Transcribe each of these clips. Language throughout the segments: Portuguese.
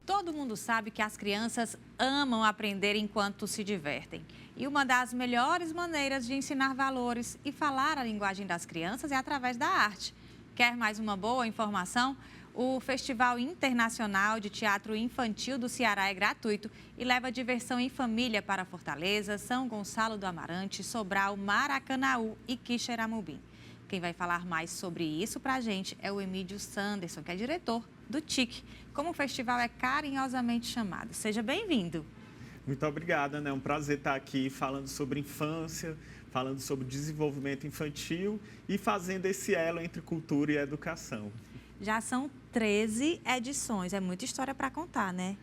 Todo mundo sabe que as crianças amam aprender enquanto se divertem. E uma das melhores maneiras de ensinar valores e falar a linguagem das crianças é através da arte. Quer mais uma boa informação? O Festival Internacional de Teatro Infantil do Ceará é gratuito e leva diversão em família para Fortaleza, São Gonçalo do Amarante, Sobral, Maracanaú e Quixeramobim. Quem vai falar mais sobre isso para a gente é o Emílio Sanderson, que é diretor do TIC, como o festival é carinhosamente chamado. Seja bem-vindo. Muito obrigada, né? É um prazer estar aqui falando sobre infância, falando sobre desenvolvimento infantil e fazendo esse elo entre cultura e educação. Já são 13 edições, é muita história para contar, né?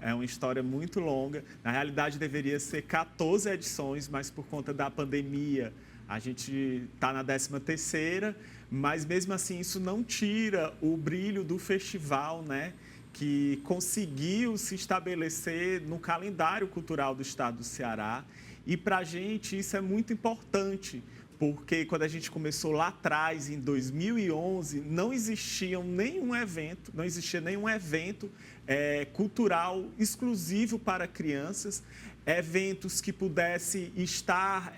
É uma história muito longa. Na realidade, deveria ser 14 edições, mas por conta da pandemia, a gente está na 13ª, mas mesmo assim isso não tira o brilho do festival, né? Que conseguiu se estabelecer no calendário cultural do estado do Ceará. E para a gente isso é muito importante, porque quando a gente começou lá atrás, em 2011, não existia nenhum evento cultural exclusivo para crianças, eventos que pudessem estar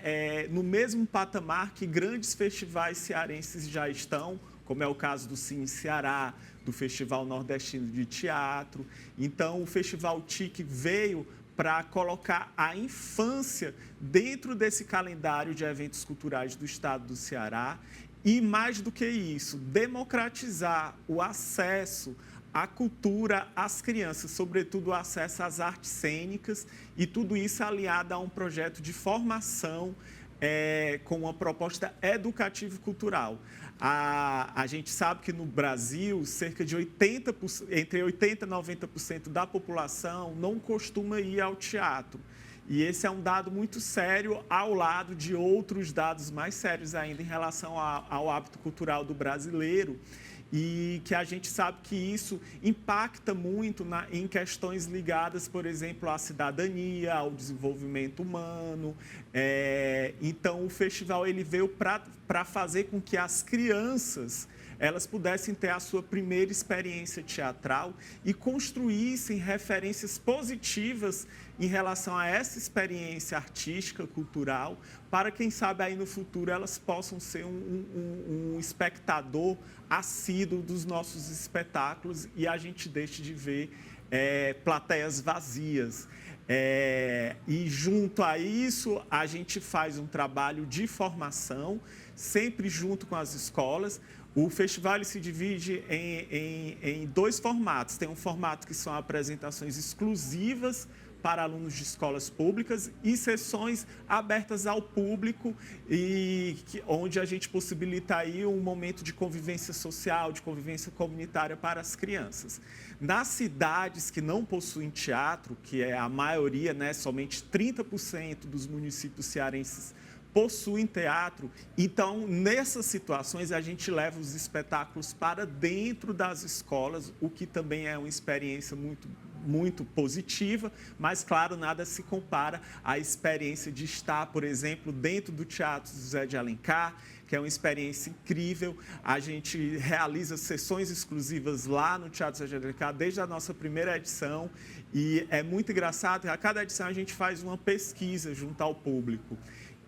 no mesmo patamar que grandes festivais cearenses já estão, como é o caso do Cine Ceará, do Festival Nordestino de Teatro. Então, o Festival TIC veio para colocar a infância dentro desse calendário de eventos culturais do estado do Ceará e, mais do que isso, democratizar o acesso à cultura às crianças, sobretudo o acesso às artes cênicas, e tudo isso aliado a um projeto de formação com uma proposta educativa e cultural. A gente sabe que no Brasil, cerca de 80%, entre 80% e 90% da população não costuma ir ao teatro. E esse é um dado muito sério, ao lado de outros dados mais sérios ainda em relação ao hábito cultural do brasileiro. E que a gente sabe que isso impacta muito em questões ligadas, por exemplo, à cidadania, ao desenvolvimento humano. Então, o festival ele veio para fazer com que as crianças elas pudessem ter a sua primeira experiência teatral e construíssem referências positivas em relação a essa experiência artística, cultural, para, quem sabe, aí no futuro elas possam ser um espectador assíduo dos nossos espetáculos e a gente deixe de ver plateias vazias. E junto a isso, a gente faz um trabalho de formação, sempre junto com as escolas. O festival ele se divide em dois formatos. Tem um formato que são apresentações exclusivas para alunos de escolas públicas e sessões abertas ao público, onde a gente possibilita aí um momento de convivência social, de convivência comunitária para as crianças. Nas cidades que não possuem teatro, que é a maioria, né, somente 30% dos municípios cearenses possuem teatro, então nessas situações a gente leva os espetáculos para dentro das escolas, o que também é uma experiência muito positiva, mas, claro, nada se compara à experiência de estar, por exemplo, dentro do Teatro José de Alencar, que é uma experiência incrível. A gente realiza sessões exclusivas lá no Teatro José de Alencar desde a nossa primeira edição e é muito engraçado que a cada edição a gente faz uma pesquisa junto ao público.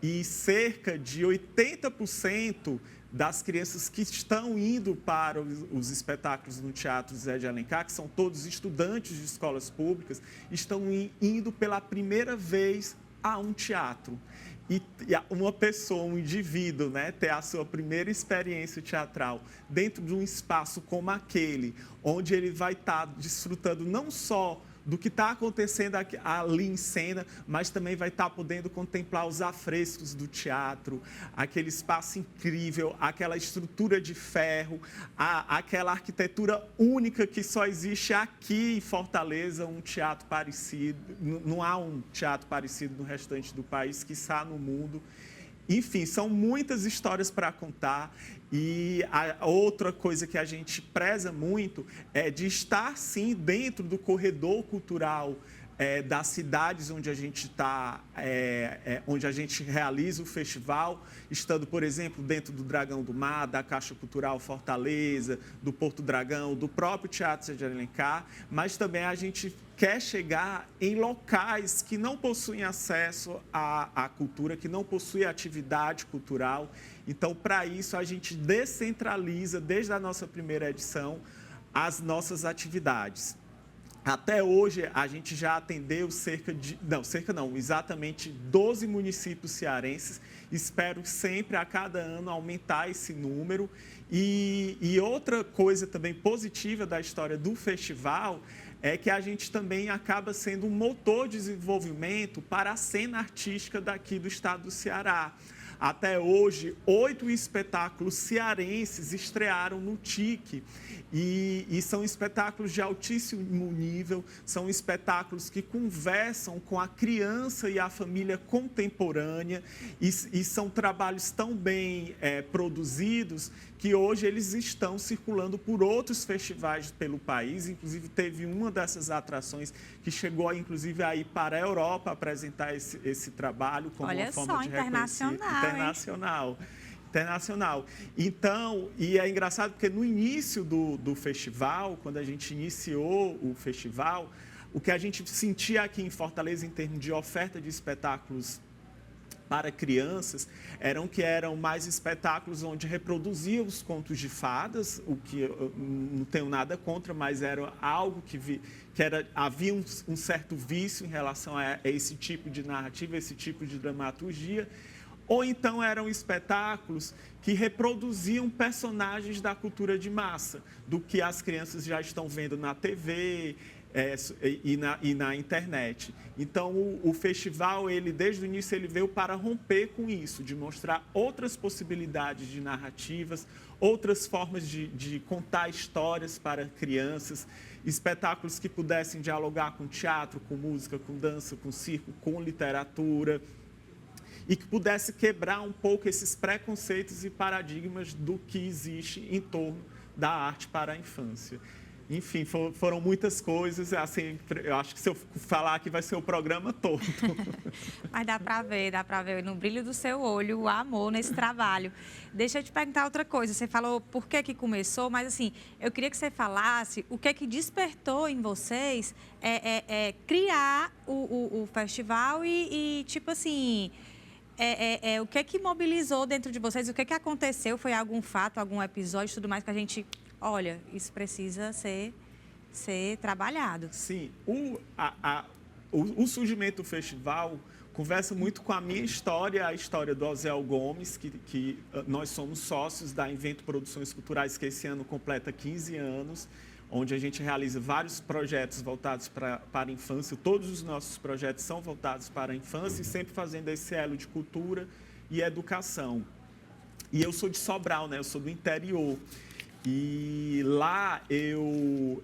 E cerca de 80% das crianças que estão indo para os espetáculos no Teatro José de Alencar, que são todos estudantes de escolas públicas, estão indo pela primeira vez a um teatro. E uma pessoa, um indivíduo, né, ter a sua primeira experiência teatral dentro de um espaço como aquele, onde ele vai estar desfrutando não só do que está acontecendo ali em cena, mas também vai estar podendo contemplar os afrescos do teatro, aquele espaço incrível, aquela estrutura de ferro, aquela arquitetura única que só existe aqui em Fortaleza, um teatro parecido, não há um teatro parecido no restante do país, quiçá no mundo. Enfim, são muitas histórias para contar e a outra coisa que a gente preza muito é de estar, sim, dentro do corredor cultural das cidades onde a gente está, onde a gente realiza o festival, estando, por exemplo, dentro do Dragão do Mar, da Caixa Cultural Fortaleza, do Porto Dragão, do próprio Teatro de Alencar, mas também a gente quer chegar em locais que não possuem acesso à cultura, que não possuem atividade cultural. Então, para isso, a gente descentraliza, desde a nossa primeira edição, as nossas atividades. Até hoje, a gente já atendeu exatamente 12 municípios cearenses. Espero sempre, a cada ano, aumentar esse número. E outra coisa também positiva da história do festival é que a gente também acaba sendo um motor de desenvolvimento para a cena artística daqui do estado do Ceará. Até hoje, 8 espetáculos cearenses estrearam no TIC e são espetáculos de altíssimo nível, são espetáculos que conversam com a criança e a família contemporânea e são trabalhos tão bem produzidos que hoje eles estão circulando por outros festivais pelo país. Inclusive, teve uma dessas atrações que chegou, inclusive, a ir para a Europa apresentar esse trabalho como uma forma de reconhecer. Internacional. Então, e é engraçado porque no início do festival, quando a gente iniciou o festival, o que a gente sentia aqui em Fortaleza em termos de oferta de espetáculos para crianças eram mais espetáculos onde reproduziam os contos de fadas, o que eu não tenho nada contra, mas era algo havia um certo vício em relação a esse tipo de narrativa, esse tipo de dramaturgia. Ou então eram espetáculos que reproduziam personagens da cultura de massa, do que as crianças já estão vendo na TV e na internet. Então, o festival, desde o início, ele veio para romper com isso, de mostrar outras possibilidades de narrativas, outras formas de contar histórias para crianças, espetáculos que pudessem dialogar com teatro, com música, com dança, com circo, com literatura, e que pudesse quebrar um pouco esses preconceitos e paradigmas do que existe em torno da arte para a infância. Enfim, foram muitas coisas, assim, eu acho que se eu falar aqui vai ser o programa todo. Mas dá para ver no brilho do seu olho o amor nesse trabalho. Deixa eu te perguntar outra coisa, você falou por que começou, mas assim, eu queria que você falasse o que despertou em vocês criar o festival e tipo assim... o que mobilizou dentro de vocês? O que aconteceu? Foi algum fato, algum episódio, tudo mais que a gente... Olha, isso precisa ser trabalhado. Sim. O surgimento do festival conversa muito com a minha história, a história do Osiel Gomes, que nós somos sócios da Invento Produções Culturais, que esse ano completa 15 anos, onde a gente realiza vários projetos voltados para a infância. Todos os nossos projetos são voltados para a infância e sempre fazendo esse elo de cultura e educação. E eu sou de Sobral, né? Eu sou do interior. E lá eu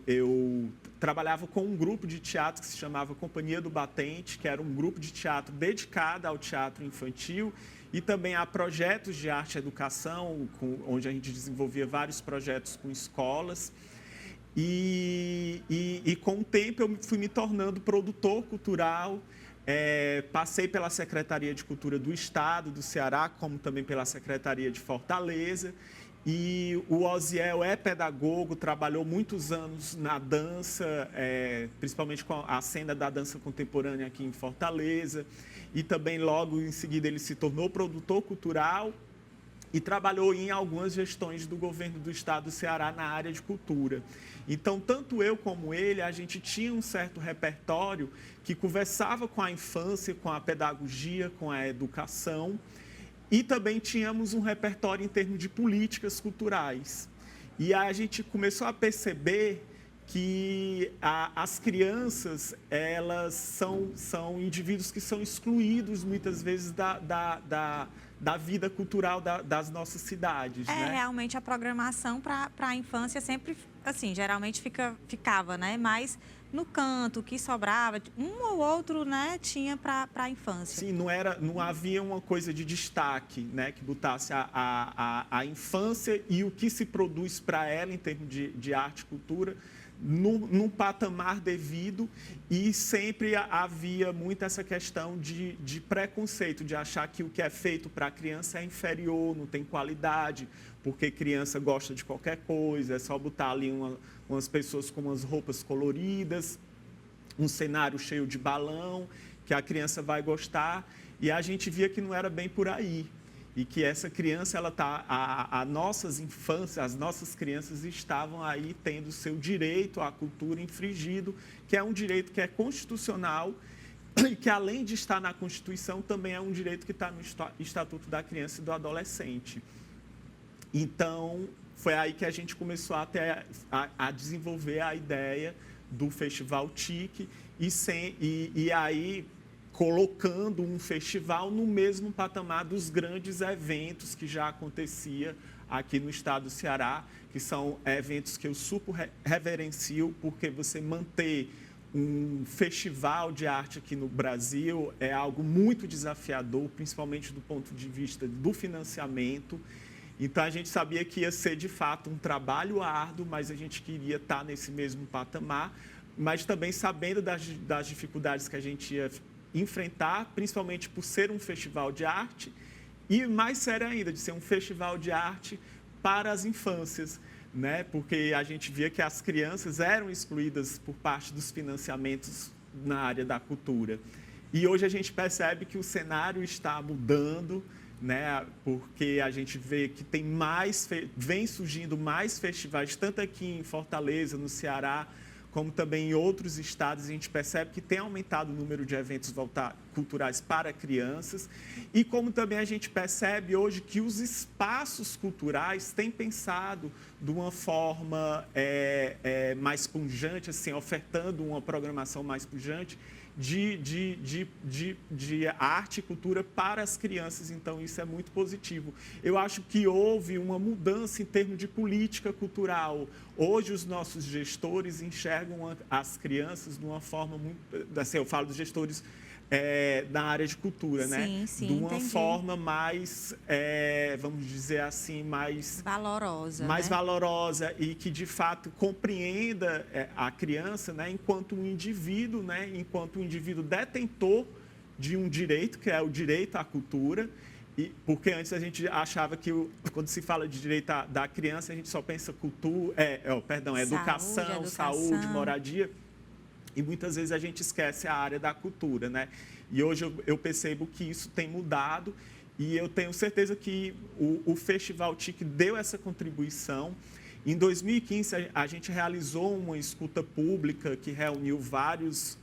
trabalhava com um grupo de teatro que se chamava Companhia do Batente, que era um grupo de teatro dedicado ao teatro infantil e também a projetos de arte e educação, onde a gente desenvolvia vários projetos com escolas. E com o tempo eu fui me tornando produtor cultural, passei pela Secretaria de Cultura do Estado do Ceará, como também pela Secretaria de Fortaleza. E o Osiel é pedagogo, trabalhou muitos anos na dança, principalmente com a cena da dança contemporânea aqui em Fortaleza. E também logo em seguida ele se tornou produtor cultural e trabalhou em algumas gestões do governo do estado do Ceará na área de cultura. Então, tanto eu como ele, a gente tinha um certo repertório que conversava com a infância, com a pedagogia, com a educação, e também tínhamos um repertório em termos de políticas culturais. E aí a gente começou a perceber que as crianças, elas são indivíduos que são excluídos muitas vezes da vida cultural das nossas cidades. Né? Realmente a programação para a infância sempre, assim, geralmente ficava, né? Mas no canto, que sobrava, um ou outro, né, tinha para a infância. Sim, não havia uma coisa de destaque, né, que botasse a infância e o que se produz para ela em termos de arte e cultura num patamar devido, e sempre havia muito essa questão de preconceito, de achar que o que é feito para a criança é inferior, não tem qualidade, porque criança gosta de qualquer coisa, é só botar ali umas pessoas com umas roupas coloridas, um cenário cheio de balão, que a criança vai gostar, e a gente via que não era bem por aí. E que essa criança, as nossas crianças estavam aí tendo o seu direito à cultura infringido, que é um direito que é constitucional e que, além de estar na Constituição, também é um direito que está no Estatuto da Criança e do Adolescente. Então, foi aí que a gente começou a desenvolver a ideia do Festival TIC e aí colocando um festival no mesmo patamar dos grandes eventos que já acontecia aqui no estado do Ceará, que são eventos que eu super reverencio, porque você manter um festival de arte aqui no Brasil é algo muito desafiador, principalmente do ponto de vista do financiamento. Então, a gente sabia que ia ser, de fato, um trabalho árduo, mas a gente queria estar nesse mesmo patamar, mas também sabendo das dificuldades que a gente ia enfrentar, principalmente por ser um festival de arte, e mais sério ainda, de ser um festival de arte para as infâncias, né? Porque a gente via que as crianças eram excluídas por parte dos financiamentos na área da cultura. E hoje a gente percebe que o cenário está mudando, né? Porque a gente vê que vem surgindo mais festivais, tanto aqui em Fortaleza, no Ceará, como também em outros estados. A gente percebe que tem aumentado o número de eventos culturais para crianças, e como também a gente percebe hoje que os espaços culturais têm pensado de uma forma mais pujante, assim, ofertando uma programação mais pujante de arte e cultura para as crianças. Então, isso é muito positivo. Eu acho que houve uma mudança em termos de política cultural. Hoje, os nossos gestores enxergam as crianças de uma forma muito... Assim, eu falo dos gestores na área de cultura, sim, né? Sim, de uma entendi. forma mais, vamos dizer assim, mais valorosa, mais né? valorosa, e que, de fato, compreenda a criança, né, enquanto um indivíduo, né, enquanto um indivíduo detentor de um direito, que é o direito à cultura. Porque antes a gente achava que, quando se fala de direito da criança, a gente só pensa educação, saúde, moradia. E muitas vezes a gente esquece a área da cultura, né? E hoje eu percebo que isso tem mudado, e eu tenho certeza que o Festival TIC deu essa contribuição. Em 2015, a gente realizou uma escuta pública que reuniu vários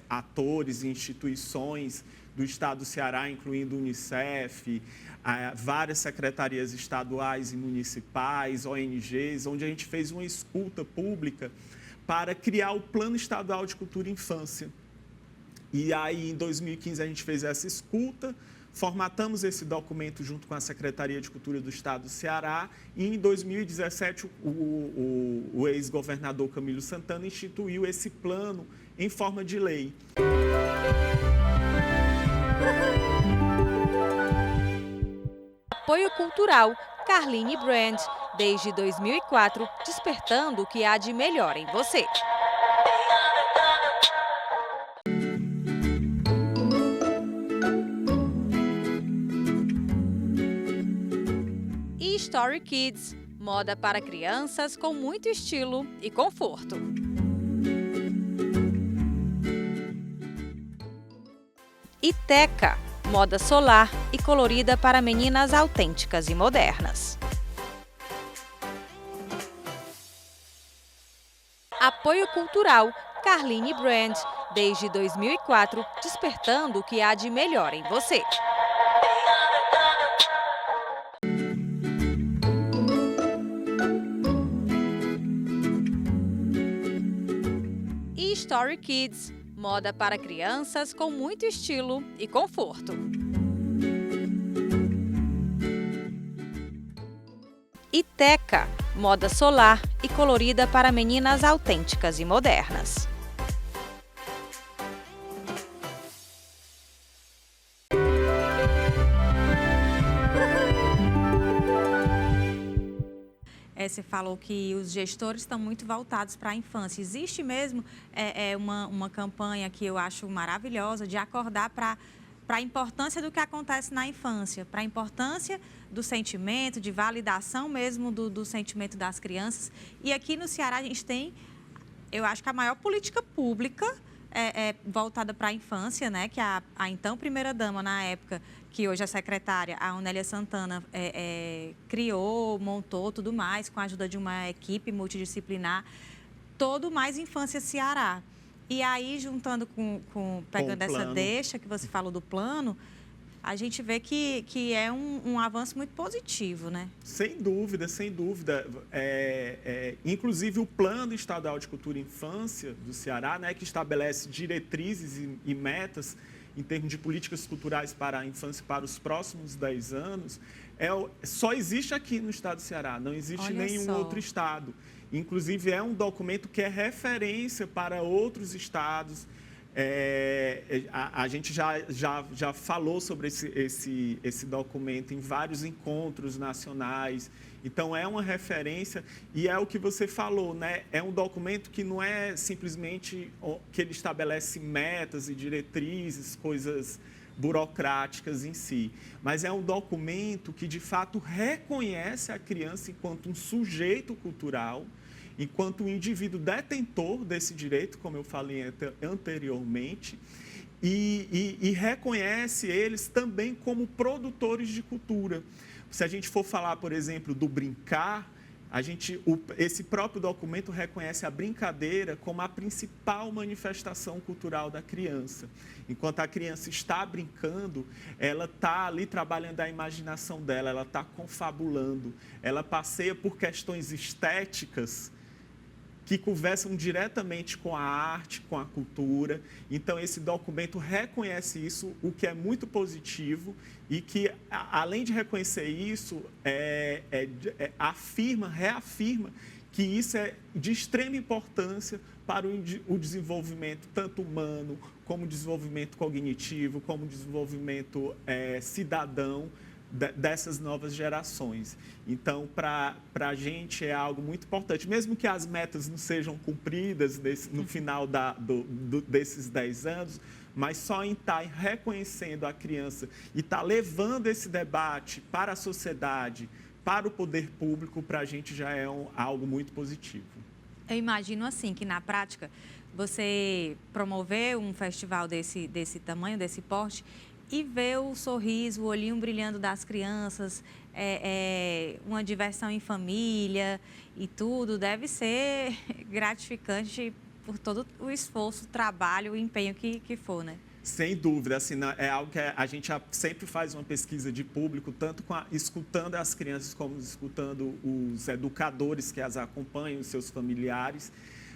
atores e instituições do estado do Ceará, incluindo o Unicef, várias secretarias estaduais e municipais, ONGs, onde a gente fez uma escuta pública para criar o Plano Estadual de Cultura e Infância. E aí, em 2015, a gente fez essa escuta, formatamos esse documento junto com a Secretaria de Cultura do Estado do Ceará, e em 2017, o ex-governador Camilo Santana instituiu esse plano em forma de lei. Apoio Cultural, Carline Brand, desde 2004, despertando o que há de melhor em você. E Story Kids, moda para crianças com muito estilo e conforto. E Teca, moda solar e colorida para meninas autênticas e modernas. Apoio Cultural, Carline Brand, desde 2004, despertando o que há de melhor em você. E Story Kids, moda para crianças com muito estilo e conforto. E Teca, moda solar e colorida para meninas autênticas e modernas. você falou que os gestores estão muito voltados para a infância. Existe mesmo uma campanha que eu acho maravilhosa de acordar para a importância do que acontece na infância, para a importância do sentimento, de validação mesmo do sentimento das crianças. E aqui no Ceará a gente tem, eu acho que a maior política pública voltada para a infância, né? Que a então primeira-dama, na época, que hoje é secretária, a Onélia Santana, criou, montou tudo mais, com a ajuda de uma equipe multidisciplinar, todo Mais Infância Ceará. E aí, juntando pegando essa deixa que você falou do plano, a gente vê que é um avanço muito positivo, né? Sem dúvida, sem dúvida. Inclusive, o Plano Estadual de Cultura e Infância do Ceará, né, que estabelece diretrizes e metas em termos de políticas culturais para a infância para os próximos 10 anos, só existe aqui no estado do Ceará, não existe nenhum outro estado. Inclusive, é um documento que é referência para outros estados. A gente já falou sobre esse documento em vários encontros nacionais. Então, é uma referência e é o que você falou, né? É um documento que não é simplesmente que ele estabelece metas e diretrizes, coisas burocráticas em si, mas é um documento que, de fato, reconhece a criança enquanto um sujeito cultural, enquanto um indivíduo detentor desse direito, como eu falei anteriormente, e reconhece eles também como produtores de cultura. Se a gente for falar, por exemplo, do brincar, esse próprio documento reconhece a brincadeira como a principal manifestação cultural da criança. Enquanto a criança está brincando, ela está ali trabalhando a imaginação dela, ela está confabulando, ela passeia por questões estéticas que conversam diretamente com a arte, com a cultura. Então, esse documento reconhece isso, o que é muito positivo e que, além de reconhecer isso, reafirma que isso é de extrema importância para o desenvolvimento tanto humano, como desenvolvimento cognitivo, como desenvolvimento cidadão dessas novas gerações. Então, para a gente é algo muito importante, mesmo que as metas não sejam cumpridas no final desses 10 anos, mas só em estar reconhecendo a criança e estar levando esse debate para a sociedade, para o poder público, para a gente já é algo muito positivo. Eu imagino assim, que na prática, você promover um festival desse tamanho, desse porte, e ver o sorriso, o olhinho brilhando das crianças, uma diversão em família e tudo, deve ser gratificante por todo o esforço, o trabalho, o empenho que for, né? Sem dúvida, assim, é algo que a gente sempre faz uma pesquisa de público, tanto escutando as crianças como escutando os educadores que as acompanham, os seus familiares.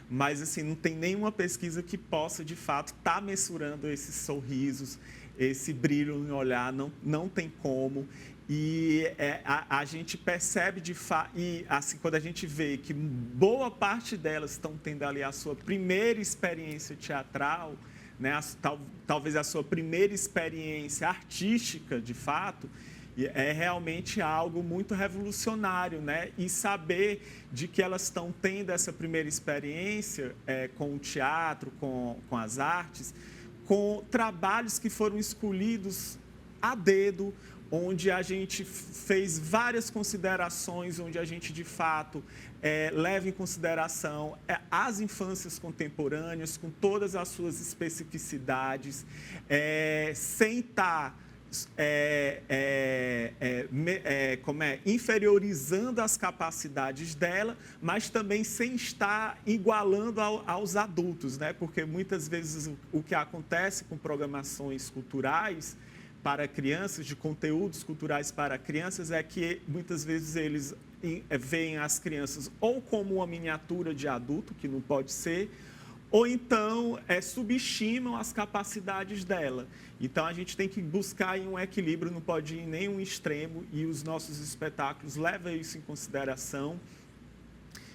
Mas, assim, não tem nenhuma pesquisa que possa, de fato, estar mensurando esses sorrisos, esse brilho no olhar, não tem como. E a gente percebe, de fato, e assim, quando a gente vê que boa parte delas estão tendo ali a sua primeira experiência teatral, né, talvez a sua primeira experiência artística, de fato, é realmente algo muito revolucionário, né? E saber de que elas estão tendo essa primeira experiência com o teatro, com as artes, com trabalhos que foram escolhidos a dedo, onde a gente fez várias considerações, onde a gente, de fato, leva em consideração as infâncias contemporâneas, com todas as suas especificidades, sem estar inferiorizando as capacidades dela, mas também sem estar igualando aos adultos, né? Porque muitas vezes o que acontece com programações culturais para crianças, de conteúdos culturais para crianças, é que muitas vezes eles veem as crianças ou como uma miniatura de adulto, que não pode ser, ou então subestimam as capacidades dela. Então, a gente tem que buscar um equilíbrio, não pode ir em nenhum extremo, e os nossos espetáculos levam isso em consideração.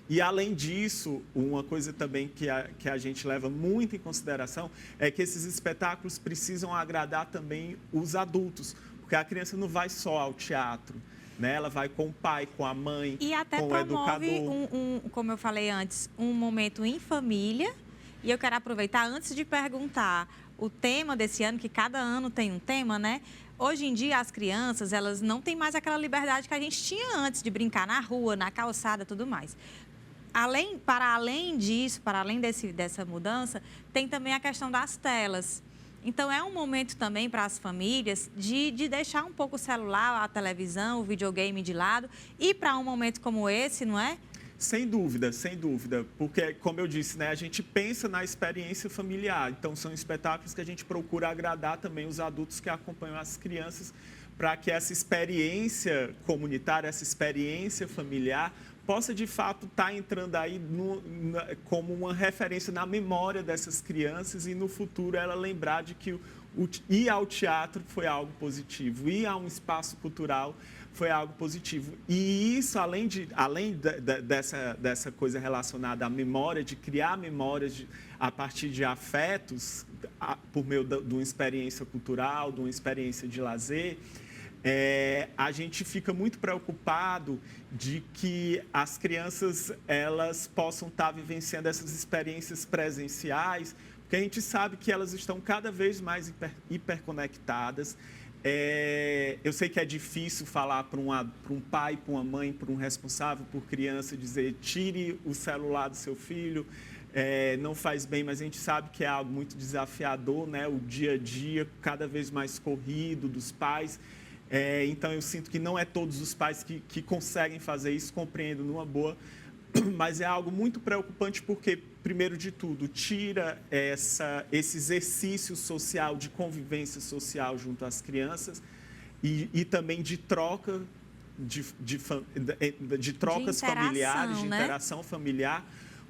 E, além disso, uma coisa também que a gente leva muito em consideração é que esses espetáculos precisam agradar também os adultos, porque a criança não vai só ao teatro. né? Ela vai com o pai, com a mãe, E até com o promove, educador. como eu falei antes, um momento em família. E eu quero aproveitar, antes de perguntar o tema desse ano, que cada ano tem um tema, né? Hoje em dia, as crianças, elas não têm mais aquela liberdade que a gente tinha antes de brincar na rua, na calçada, tudo mais. Para além disso, para além dessa mudança, tem também a questão das telas. Então, é um momento também para as famílias de deixar um pouco o celular, a televisão, o videogame de lado e para um momento como esse, não é? Sem dúvida, porque, como eu disse, né, a gente pensa na experiência familiar. Então, são espetáculos que a gente procura agradar também os adultos que acompanham as crianças, para que essa experiência comunitária, essa experiência familiar, possa, de fato, estar entrando aí como uma referência na memória dessas crianças e, no futuro, ela lembrar de que ir ao teatro foi algo positivo, ir a um espaço cultural foi algo positivo. E isso, além dessa coisa relacionada à memória, de criar memórias a partir de afetos, por meio de uma experiência cultural, de uma experiência de lazer, a gente fica muito preocupado de que as crianças elas possam estar vivenciando essas experiências presenciais, porque a gente sabe que elas estão cada vez mais hiperconectadas. Eu sei que é difícil falar para um pai, para uma mãe, para um responsável por criança, dizer tire o celular do seu filho, não faz bem, mas a gente sabe que é algo muito desafiador, né? O dia a dia cada vez mais corrido dos pais. Então, eu sinto que não é todos os pais que conseguem fazer isso, compreendo numa boa, mas é algo muito preocupante porque, primeiro de tudo, tira esse exercício social, de convivência social junto às crianças e também de troca, de trocas familiares, de interação familiar,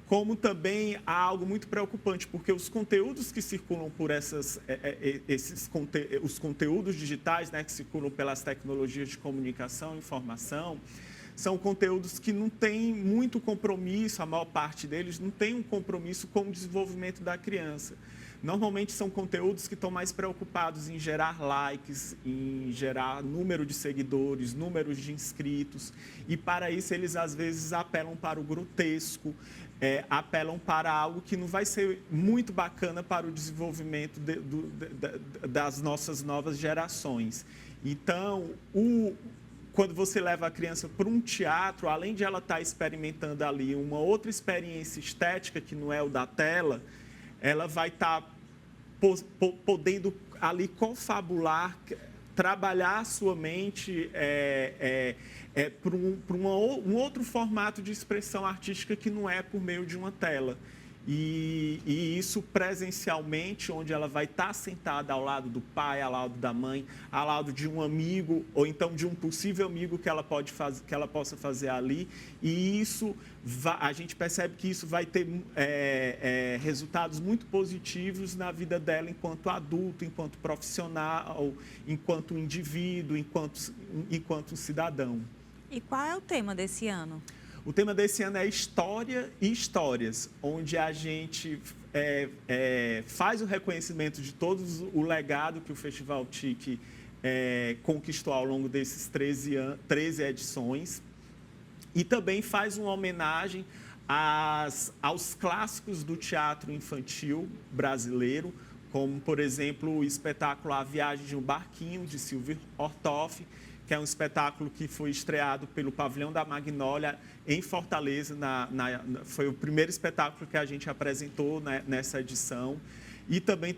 como também há algo muito preocupante, porque os conteúdos que circulam por os conteúdos digitais, né, que circulam pelas tecnologias de comunicação e informação, são conteúdos que não têm muito compromisso, a maior parte deles não tem um compromisso com o desenvolvimento da criança. Normalmente são conteúdos que estão mais preocupados em gerar likes, em gerar número de seguidores, números de inscritos, e para isso eles às vezes apelam para o grotesco, apelam para algo que não vai ser muito bacana para o desenvolvimento das nossas novas gerações. Então, quando você leva a criança para um teatro, além de ela estar experimentando ali uma outra experiência estética, que não é o da tela, ela vai estar podendo ali confabular, trabalhar a sua mente para um outro formato de expressão artística que não é por meio de uma tela. E isso presencialmente, onde ela vai estar sentada ao lado do pai, ao lado da mãe, ao lado de um amigo, ou então de um possível amigo que ela possa fazer ali. E isso, a gente percebe que isso vai ter resultados muito positivos na vida dela enquanto adulto, enquanto profissional, enquanto indivíduo, enquanto cidadão. E qual é o tema desse ano? O tema desse ano é História e Histórias, onde a gente faz o reconhecimento de todo o legado que o Festival TIC conquistou ao longo desses 13 edições e também faz uma homenagem aos clássicos do teatro infantil brasileiro, como, por exemplo, o espetáculo A Viagem de um Barquinho, de Silvio Ortoff, que é um espetáculo que foi estreado pelo Pavilhão da Magnólia em Fortaleza. Foi o primeiro espetáculo que a gente apresentou, né, nessa edição. E também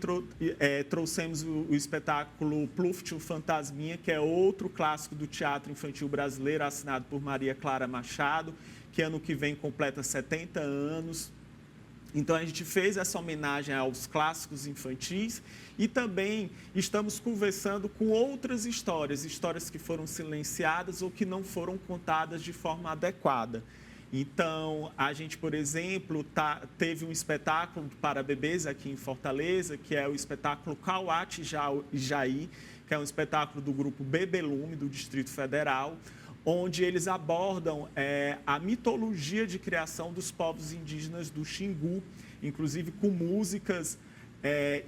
trouxemos o espetáculo Pluft, o Fantasminha, que é outro clássico do teatro infantil brasileiro, assinado por Maria Clara Machado, que ano que vem completa 70 anos. Então, a gente fez essa homenagem aos clássicos infantis e também estamos conversando com outras histórias que foram silenciadas ou que não foram contadas de forma adequada. Então, a gente, por exemplo, teve um espetáculo para bebês aqui em Fortaleza, que é o espetáculo Cauate e Jaí, que é um espetáculo do grupo Bebelume, do Distrito Federal, onde eles abordam a mitologia de criação dos povos indígenas do Xingu, inclusive com músicas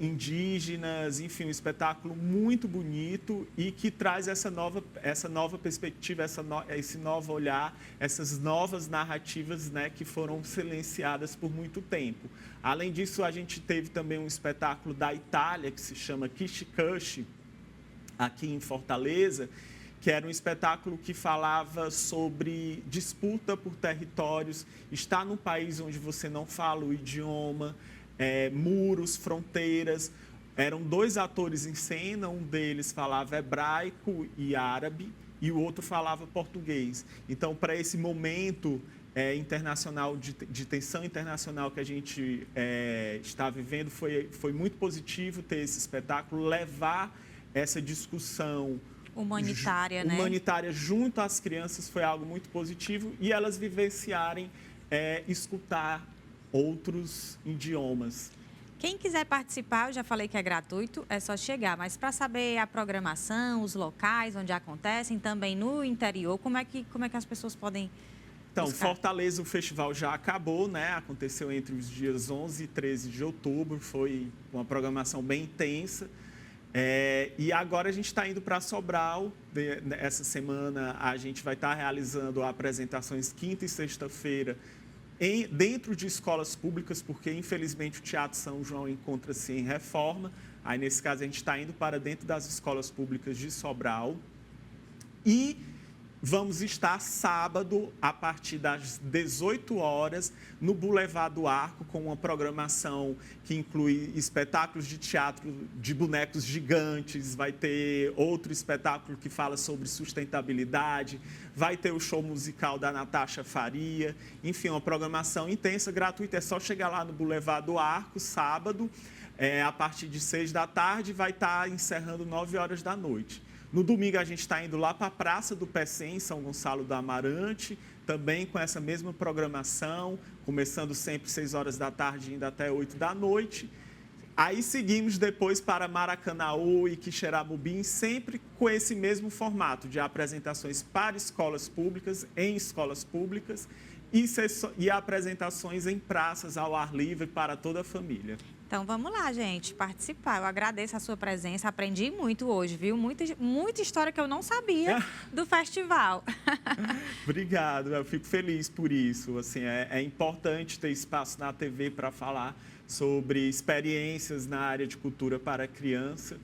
indígenas, enfim, um espetáculo muito bonito e que traz essa nova perspectiva, esse novo olhar, essas novas narrativas, né, que foram silenciadas por muito tempo. Além disso, a gente teve também um espetáculo da Itália que se chama Kishikushi, aqui em Fortaleza, que era um espetáculo que falava sobre disputa por territórios, estar num país onde você não fala o idioma, muros, fronteiras. Eram 2 atores em cena, um deles falava hebraico e árabe e o outro falava português. Então, para esse momento internacional, de tensão internacional que a gente está vivendo, foi muito positivo ter esse espetáculo, levar essa discussão humanitária junto às crianças foi algo muito positivo e elas vivenciarem, escutar outros idiomas. Quem quiser participar, eu já falei que é gratuito, é só chegar. Mas para saber a programação, os locais onde acontecem, também no interior, como é que as pessoas podem Então, buscar? Fortaleza, o festival já acabou, né? Aconteceu entre os dias 11 e 13 de outubro, foi uma programação bem intensa. E agora a gente está indo para Sobral. Essa semana a gente vai estar realizando apresentações quinta e sexta-feira dentro de escolas públicas, porque infelizmente o Teatro São João encontra-se em reforma. Aí nesse caso a gente está indo para dentro das escolas públicas de Sobral. E vamos estar sábado, a partir das 18 horas, no Boulevard do Arco, com uma programação que inclui espetáculos de teatro de bonecos gigantes, vai ter outro espetáculo que fala sobre sustentabilidade, vai ter o show musical da Natasha Faria, enfim, uma programação intensa, gratuita, é só chegar lá no Boulevard do Arco, sábado, a partir de 6 da tarde, vai estar encerrando 9 horas da noite. No domingo, a gente está indo lá para a Praça do Pecém, em São Gonçalo do Amarante, também com essa mesma programação, começando sempre 6 horas da tarde e indo até 8 da noite. Aí seguimos depois para Maracanaú e Quixeramobim, sempre com esse mesmo formato de apresentações para escolas públicas, em escolas públicas, e apresentações em praças ao ar livre para toda a família. Então, vamos lá, gente, participar. Eu agradeço a sua presença, aprendi muito hoje, viu? Muita história que eu não sabia do festival. Obrigado, eu fico feliz por isso. Assim, é importante ter espaço na TV para falar sobre experiências na área de cultura para criança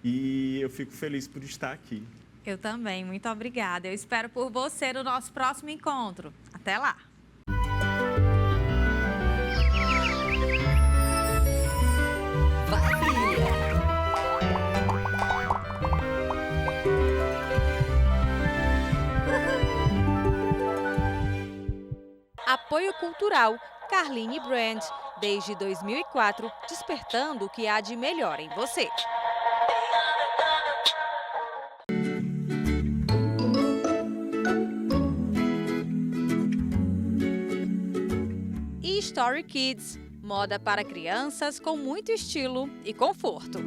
e eu fico feliz por estar aqui. Eu também, muito obrigada. Eu espero por você no nosso próximo encontro. Até lá! Apoio Cultural Carline Brand, desde 2004, despertando o que há de melhor em você. E Story Kids, moda para crianças com muito estilo e conforto.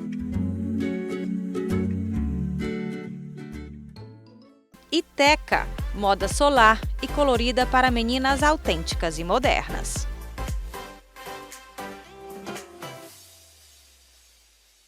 E Teca, moda solar e colorida para meninas autênticas e modernas.